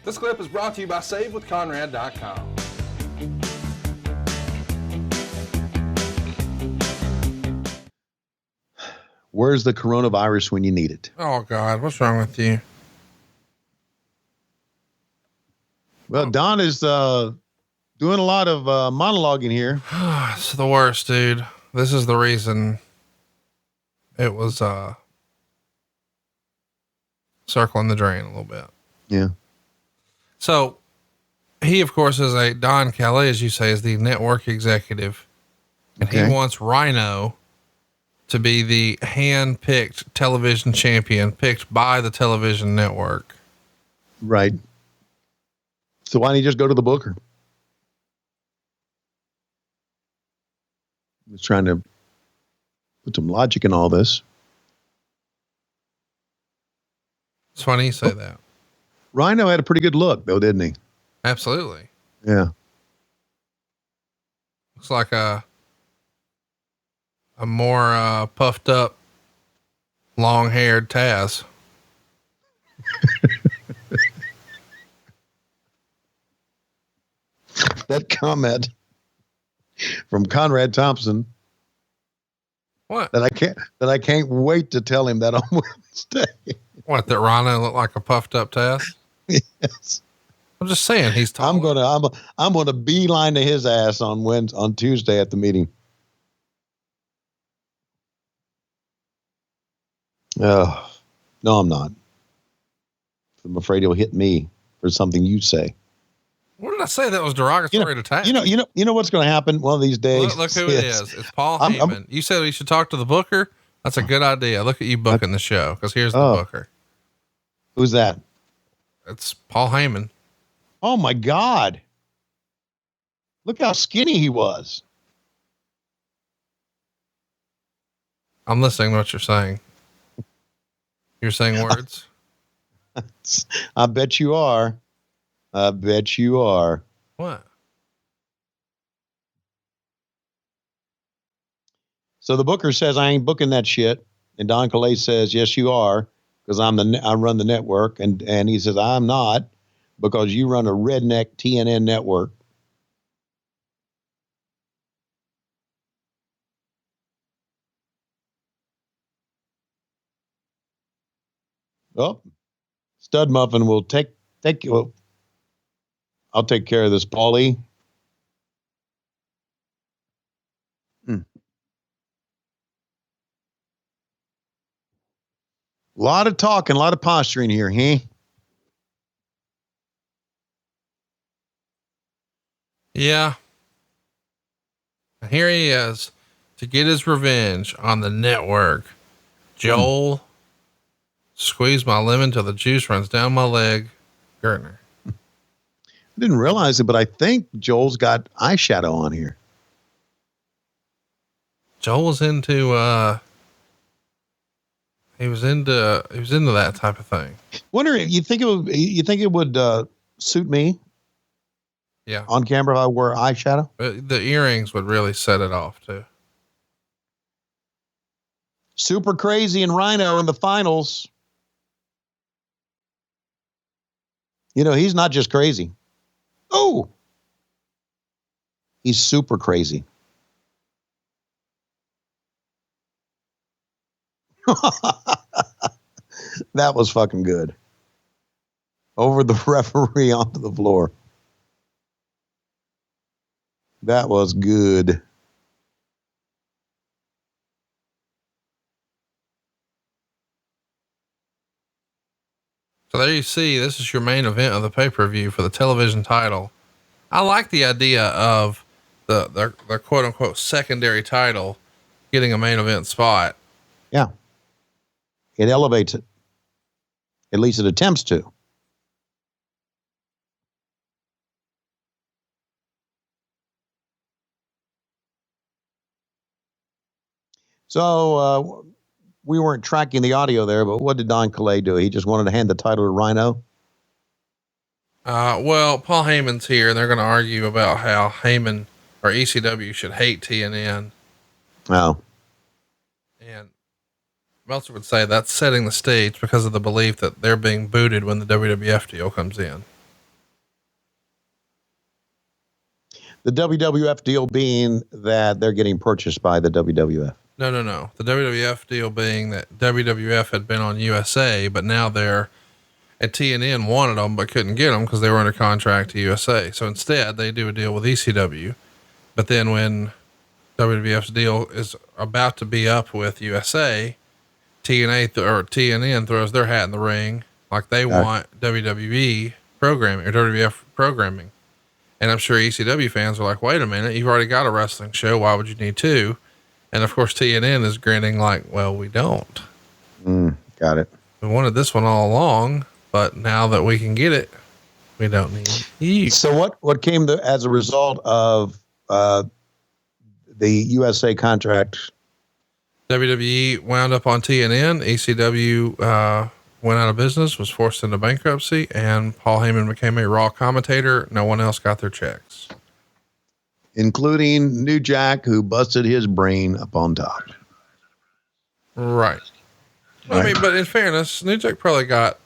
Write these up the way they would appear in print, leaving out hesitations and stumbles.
This clip is brought to you by SaveWithConrad.com. Where's the coronavirus when you need it? Oh, God. What's wrong with you? Well, Don is doing a lot of monologuing here. It's the worst, dude. This is the reason it was circling the drain a little bit. Yeah. So he, of course, is Don Kelly, as you say, is the network executive. And he wants Rhino to be the hand-picked television champion picked by the television network. Right. So why don't you just go to the booker? He's trying to put some logic in all this. It's funny you say that. Rhino had a pretty good look, though, didn't he? Absolutely. Yeah. Looks like a more puffed up, long-haired Taz. That comment from Conrad Thompson. What? That I can't wait to tell him that on Wednesday. What, that Rhino looked like a puffed up Taz? Yes. I'm just saying he's tall. I'm gonna beeline to his ass on Tuesday at the meeting. Oh, no, I'm not. I'm afraid he'll hit me for something you say. What did I say that was derogatory to Taz? You know what's going to happen one of these days. Look who it is. It's Paul Heyman. You said we should talk to the booker. That's a good idea. Look at you booking the show. Cause here's the booker. Who's that? It's Paul Heyman. Oh my God. Look how skinny he was. I'm listening to what you're saying. You're saying words. I bet you are. I bet you are. What? So the booker says, I ain't booking that shit. And Don Calais says, yes, you are. Cause I run the network. And he says, I'm not, because you run a redneck TNN network. Oh, Stud Muffin will take you. I'll take care of this, Paulie. A lot of talking, a lot of posturing here, huh? Yeah. Here he is to get his revenge on the network. Joel, squeeze my lemon till the juice runs down my leg. Gertner. I didn't realize it, but I think Joel's got eyeshadow on here. Joel was into, he was into that type of thing. Wonder if you think it would suit me? Yeah. On camera, if I wear eyeshadow? The earrings would really set it off too. Super Crazy and Rhino in the finals. You know, he's not just crazy. Oh, he's super crazy. That was fucking good. Over the referee onto the floor. That was good. So there you see, this is your main event of the pay-per-view for the television title. I like the idea of their quote unquote secondary title getting a main event spot. Yeah. It elevates it. At least it attempts to. So, we weren't tracking the audio there, but what did Don Calais do? He just wanted to hand the title to Rhino. Well, Paul Heyman's here and they're going to argue about how Heyman or ECW should hate TNN. Oh. And Meltzer would say that's setting the stage because of the belief that they're being booted when the WWF deal comes in. The WWF deal being that they're getting purchased by the WWF. No. The WWF deal being that WWF had been on USA, but now and TNN wanted them, but couldn't get them because they were under contract to USA. So instead they do a deal with ECW. But then when WWF's deal is about to be up with USA, TNN throws their hat in the ring. Like they want WWE programming or WWF programming. And I'm sure ECW fans are like, wait a minute, you've already got a wrestling show. Why would you need two? And of course, TNN is grinning like, well, we don't. Got it. We wanted this one all along, but now that we can get it, we don't need you. So what came as a result of the USA contract? WWE wound up on TNN. ECW went out of business, was forced into bankruptcy, and Paul Heyman became a Raw commentator. No one else got their checks. Including New Jack, who busted his brain up on top. Right. I mean, but in fairness, New Jack probably got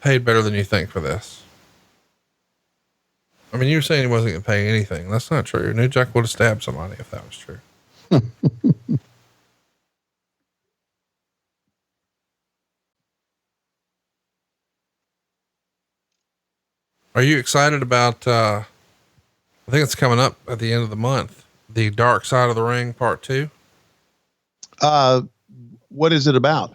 paid better than you think for this. I mean, you were saying he wasn't going to pay anything. That's not true. New Jack would have stabbed somebody if that was true. Are you excited about, I think it's coming up at the end of the month, the Dark Side of the Ring Part 2? What is it about?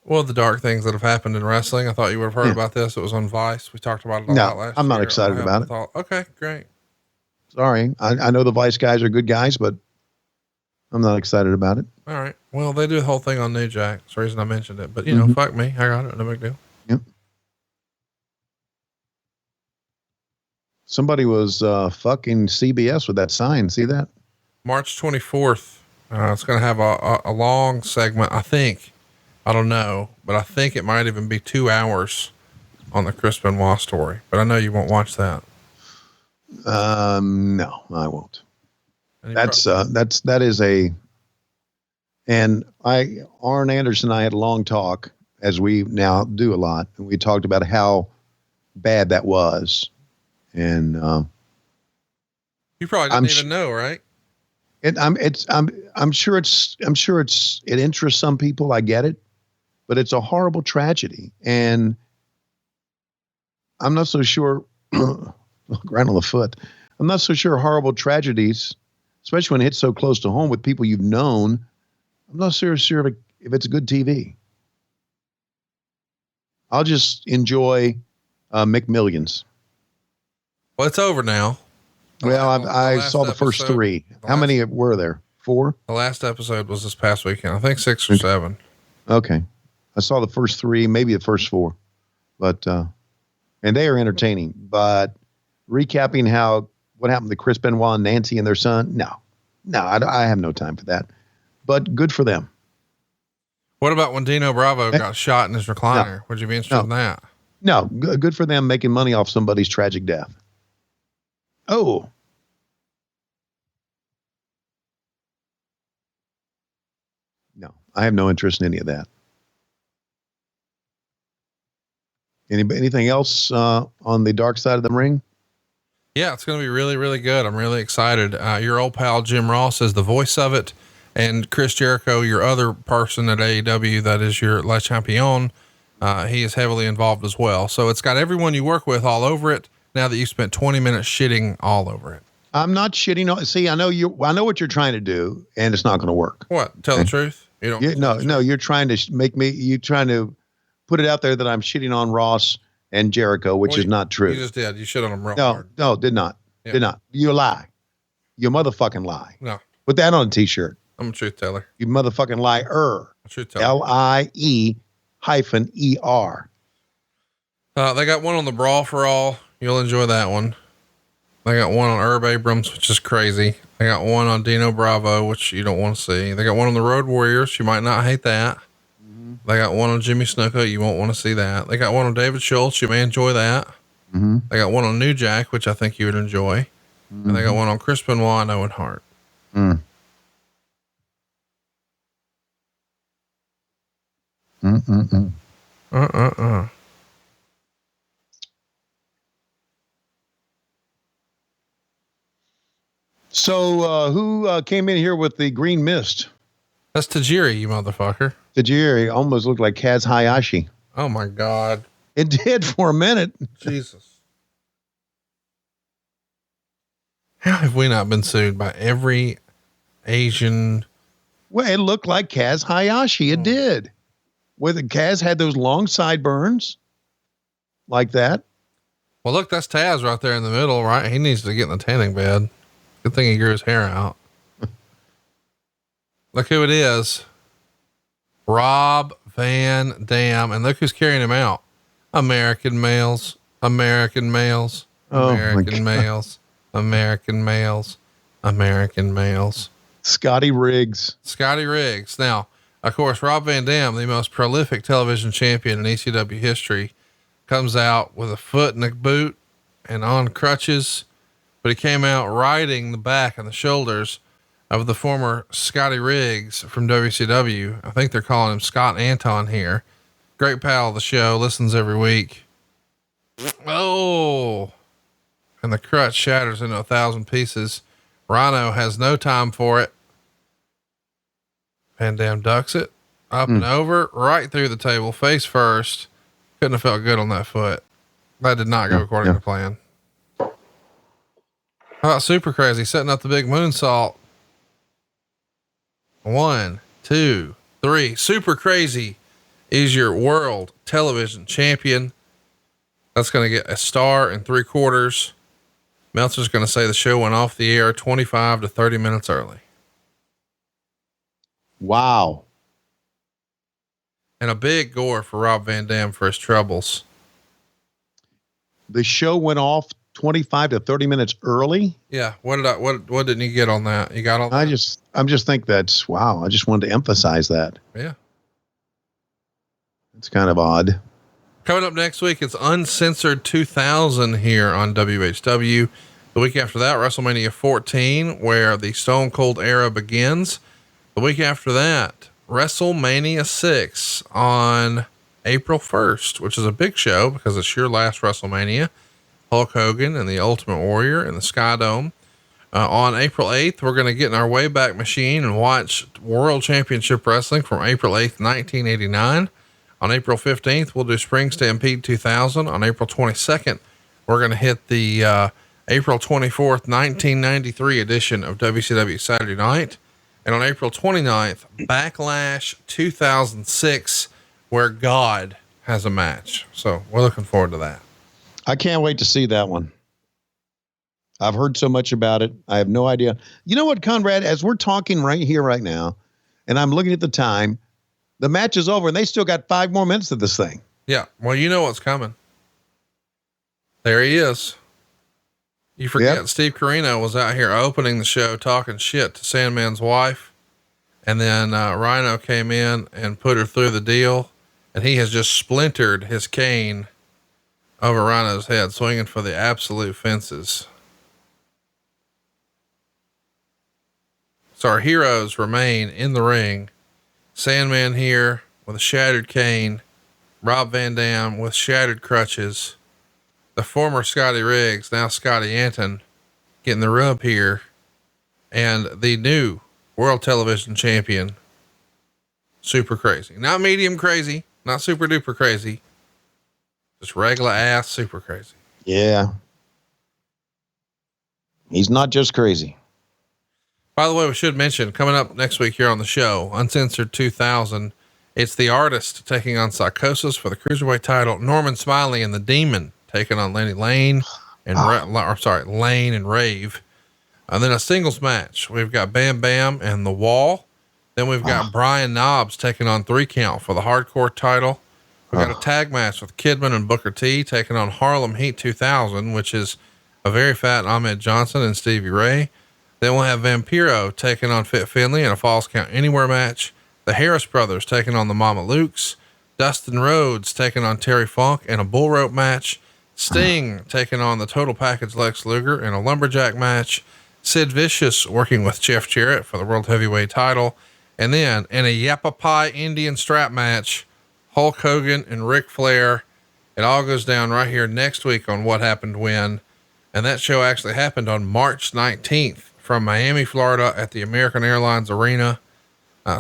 Well, the dark things that have happened in wrestling. I thought you would have heard about this. It was on Vice. We talked about it a lot last year. I'm not excited about it. Okay, great. Sorry. I know the Vice guys are good guys, but I'm not excited about it. All right. Well, they do the whole thing on New Jack. That's the reason I mentioned it. But, you know, fuck me. I got it. No big deal. Yep. Somebody was fucking CBS with that sign. See that? March 24th. It's going to have a long segment, I think. I don't know, but I think it might even be 2 hours on the Chris Benoit story. But I know you won't watch that. No, I won't. That is and Arn Anderson and I had a long talk, as we now do a lot, and we talked about how bad that was. And you probably didn't even know, right? I'm sure it interests some people. I get it, but it's a horrible tragedy, and I'm not so sure. Right on the foot. I'm not so sure horrible tragedies, especially when it hits so close to home with people you've known. I'm not sure if it's good TV. I'll just enjoy McMillions. Well, it's over now. Well, I saw the first three. How many were there? 4? The last episode was this past weekend. I think 6 or 7. Okay. I saw the first 3, maybe the first 4, but, and they are entertaining, but recapping what happened to Chris Benoit and Nancy and their son. No, I have no time for that, but good for them. What about when Dino Bravo got shot in his recliner? Would you be interested in that? No, good for them making money off somebody's tragic death. Oh, no, I have no interest in any of that. Anything else on the Dark Side of the Ring? Yeah, it's going to be really, really good. I'm really excited. Your old pal Jim Ross is the voice of it, and Chris Jericho, your other person at AEW that is your Le Champion, he is heavily involved as well. So it's got everyone you work with all over it. Now that you spent 20 minutes shitting all over it. I'm not shitting. See, I know what you're trying to do, and it's not going to work. What? Tell the truth? You don't. No. You're trying to you're trying to put it out there that I'm shitting on Ross and Jericho, which is not true. You just did. You shit on them real hard. No, did not. Yeah. Did not. You lie. You motherfucking lie. No. Put that on a t-shirt. I'm a truth teller. You motherfucking liar. Truth teller. LIE-ER. They got one on the Brawl for All. You'll enjoy that one. They got one on Herb Abrams, which is crazy. They got one on Dino Bravo, which you don't want to see. They got one on the Road Warriors. You might not hate that. Mm-hmm. They got one on Jimmy Snuka. You won't want to see that. They got one on David Schultz. You may enjoy that. Mm-hmm. They got one on New Jack, which I think you would enjoy. Mm-hmm. And they got one on Chris Benoit and Owen Hart. Mm. So, who came in here with the green mist? That's Tajiri, you motherfucker. Tajiri almost looked like Kaz Hayashi. Oh my God. It did for a minute. Jesus. How have we not been sued by every Asian? Well, it looked like Kaz Hayashi. It did. Whether Kaz had those long sideburns like that. Well, look, that's Taz right there in the middle, right? He needs to get in the tanning bed. Good thing he grew his hair out. Look who it is. Rob Van Dam. And look who's carrying him out. American males, American males, American males, American males, American males. Scotty Riggs. Scotty Riggs. Now, of course, Rob Van Dam, the most prolific television champion in ECW history, comes out with a foot in a boot and on crutches, but he came out riding the back and the shoulders of the former Scotty Riggs from WCW. I think they're calling him Scott Anton here. Great pal of the show, listens every week. Oh, and the crutch shatters into 1,000 pieces. Rhino has no time for it. Van Dam ducks it up and over, right through the table, face first. Couldn't have felt good on that foot. That did not go according to plan. How about Super Crazy setting up the big moonsault? 1, 2, 3. Super Crazy is your world television champion. That's going to get a star and 3/4. Meltzer's going to say the show went off the air 25 to 30 minutes early. Wow. And a big gore for Rob Van Dam for his troubles. The show went off 25 to 30 minutes early. Yeah. What didn't you get on that? You got on that? I'm just think that's wow. I just wanted to emphasize that. Yeah. It's kind of odd. Coming up next week, it's Uncensored 2000 here on WHW. The week after that, WrestleMania 14, where the Stone Cold era begins. The week after that, WrestleMania 6 on April 1st, which is a big show because it's your last WrestleMania. Hulk Hogan and the Ultimate Warrior in the Sky Dome. On April 8th, we're going to get in our Wayback Machine and watch World Championship Wrestling from April 8th, 1989. On April 15th, we'll do Spring Stampede 2000. On April 22nd, we're going to hit the April 24th, 1993 edition of WCW Saturday Night. And on April 29th, Backlash 2006, where God has a match. So we're looking forward to that. I can't wait to see that one. I've heard so much about it. I have no idea. You know what, Conrad, as we're talking right here, right now, and I'm looking at the time, the match is over and they still got 5 more minutes of this thing. Yeah. Well, you know what's coming. There he is. You forget Steve Corino was out here opening the show, talking shit to Sandman's wife. And then, Rhino came in and put her through the deal, and he has just splintered his cane over Rhino's head, swinging for the absolute fences. So our heroes remain in the ring. Sandman here with a shattered cane, Rob Van Dam with shattered crutches, the former Scotty Riggs, now Scotty Anton, getting the rub here, and the new world television champion, Super Crazy. Not medium crazy, not super duper crazy, just regular ass Super Crazy. Yeah. He's not just crazy. By the way, we should mention coming up next week here on the show, Uncensored 2000. It's the Artist taking on Psychosis for the Cruiserweight title. Norman Smiley and the Demon taking on Lenny Lane and Lane and Rave. And then a singles match. We've got Bam Bam and The Wall. Then we've got Brian Knobbs taking on 3 Count for the Hardcore title. We've got a tag match with Kidman and Booker T taking on Harlem Heat 2000, which is a very fat Ahmed Johnson and Stevie Ray. Then we'll have Vampiro taking on Fit Finley in a Falls Count Anywhere match. The Harris Brothers taking on the Mama Lukes. Dustin Rhodes taking on Terry Funk in a bull rope match. Sting taking on the Total Package Lex Luger in a lumberjack match. Sid Vicious working with Jeff Jarrett for the World Heavyweight title. And then in a Yappa Pie Indian strap match, Hulk Hogan and Ric Flair. It all goes down right here next week on What Happened When. And that show actually happened on March 19th from Miami, Florida at the American Airlines Arena.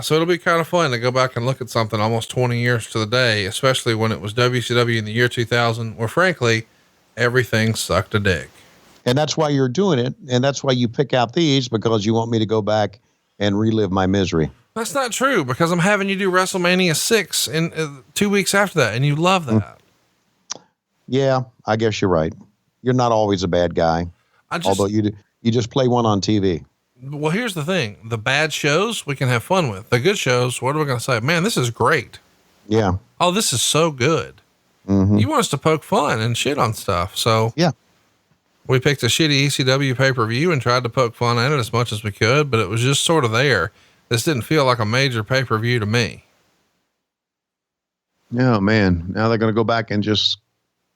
So it'll be kind of fun to go back and look at something almost 20 years to the day, especially when it was WCW in the year 2000, where frankly, everything sucked a dick. And that's why you're doing it. And that's why you pick out these, because you want me to go back and relive my misery. That's not true, because I'm having you do WrestleMania 6 in 2 weeks after that. And you love that. Yeah, I guess you're right. You're not always a bad guy. Although you just play one on TV. Well, here's the thing. The bad shows we can have fun with. The good shows, what are we going to say? Man, this is great. Yeah. Oh, this is so good. Mm-hmm. You want us to poke fun and shit on stuff. So yeah, we picked a shitty ECW pay-per-view and tried to poke fun at it as much as we could, but it was just sort of there. This didn't feel like a major pay-per-view to me. Oh man. Now they're going to go back and just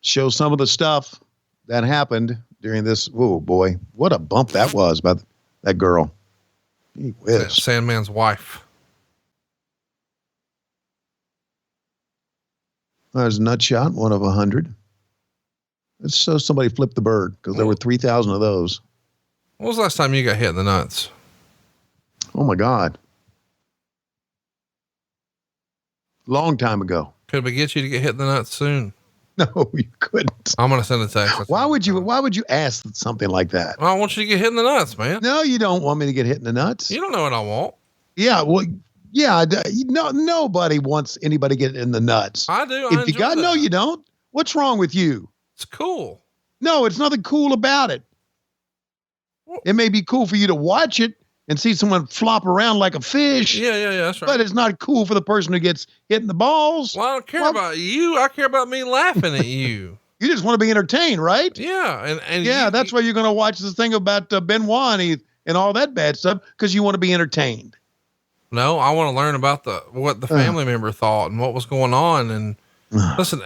show some of the stuff that happened during this. Oh boy, what a bump that was by that girl. Sandman's wife. There's a nut shot, 1 of 100. Let's show somebody flip the bird, because there were 3,000 of those. When was the last time you got hit in the nuts? Oh my God. Long time ago. Could we get you to get hit in the nuts soon? No, you couldn't. I'm going to send a text. Why would you ask something like that? Well, I want you to get hit in the nuts, man. No, you don't want me to get hit in the nuts. You don't know what I want. Yeah. Well, yeah. No, nobody wants anybody get in the nuts. I do. If you got, no, you don't. What's wrong with you? It's cool. No, it's nothing cool about it. It may be cool for you to watch it and see someone flop around like a fish. Yeah, that's right. But it's not cool for the person who gets hit in the balls. Well, I don't care about you. I care about me laughing at you. You just want to be entertained, right? Yeah. And yeah, that's why you're going to watch this thing about Benoit and all that bad stuff, because you want to be entertained. No, I want to learn about what the family member thought and what was going on. And listen,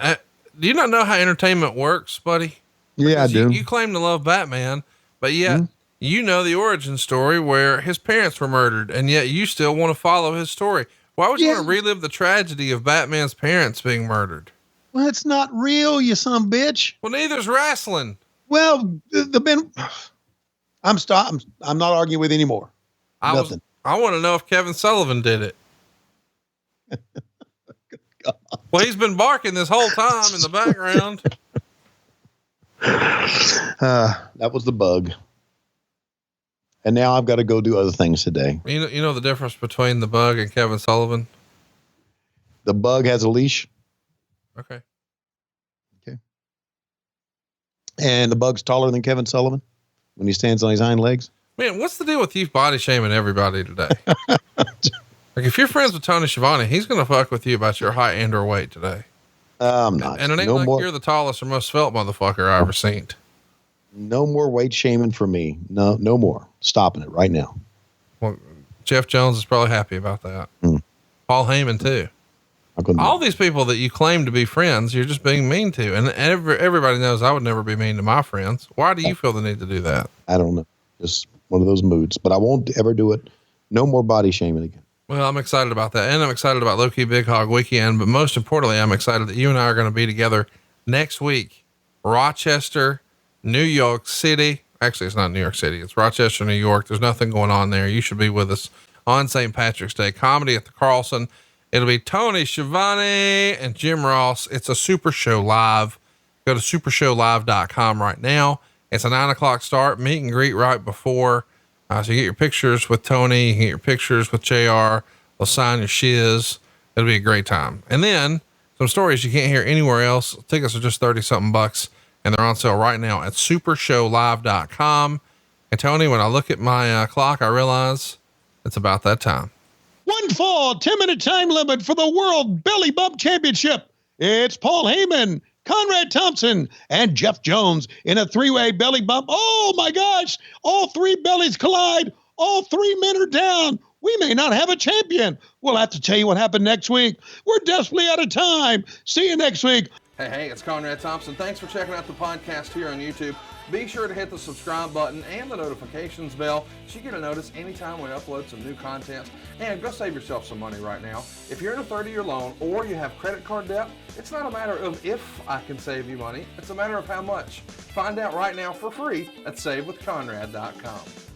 do you not know how entertainment works, buddy? Yeah, I do. You claim to love Batman, but yet you know the origin story where his parents were murdered, and yet you still want to follow his story. Why would you want to relive the tragedy of Batman's parents being murdered? Well, it's not real, you son of a bitch. Well, neither's wrestling. Well, I'm not arguing with anymore. Nothing. I want to know if Kevin Sullivan did it. Well, he's been barking this whole time in the background. That was the bug. And now I've got to go do other things today. You know the difference between the bug and Kevin Sullivan? The bug has a leash. Okay. And the bug's taller than Kevin Sullivan when he stands on his hind legs. Man, what's the deal with you body shaming everybody today? Like, if you're friends with Tony Schiavone, he's going to fuck with you about your height and or weight today. I'm not. And it ain't you're the tallest or most svelte motherfucker I ever seen. No more weight shaming for me. No more. Stopping it right now. Well, Jeff Jones is probably happy about that. Paul Heyman too. All these people that you claim to be friends, you're just being mean to. And everybody knows I would never be mean to my friends. Why do you feel the need to do that? I don't know. Just one of those moods, but I won't ever do it. No more body shaming again. Well, I'm excited about that. And I'm excited about Low Key Big Hog Weekend, but most importantly, I'm excited that you and I are going to be together next week. Rochester, New York City. Actually, it's not New York City. It's Rochester, New York. There's nothing going on there. You should be with us on St. Patrick's Day. Comedy at the Carlson. It'll be Tony Schiavone and Jim Ross. It's a Super Show Live. Go to supershowlive.com right now. It's a 9:00 start, meet and greet right before. So you get your pictures with Tony, you get your pictures with JR. They'll sign your shiz. It'll be a great time. And then some stories you can't hear anywhere else. Tickets are just 30 something bucks, and they're on sale right now at supershowlive.com. And Tony, when I look at my clock, I realize it's about that time. 1 fall, 10-minute time limit for the World Belly Bump Championship. It's Paul Heyman, Conrad Thompson, and Jeff Jones in a 3-way belly bump. Oh my gosh, all 3 bellies collide. All 3 men are down. We may not have a champion. We'll have to tell you what happened next week. We're desperately out of time. See you next week. Hey, it's Conrad Thompson. Thanks for checking out the podcast here on YouTube. Be sure to hit the subscribe button and the notifications bell so you get a notice anytime we upload some new content. And go save yourself some money right now. If you're in a 30-year loan or you have credit card debt, it's not a matter of if I can save you money. It's a matter of how much. Find out right now for free at SaveWithConrad.com.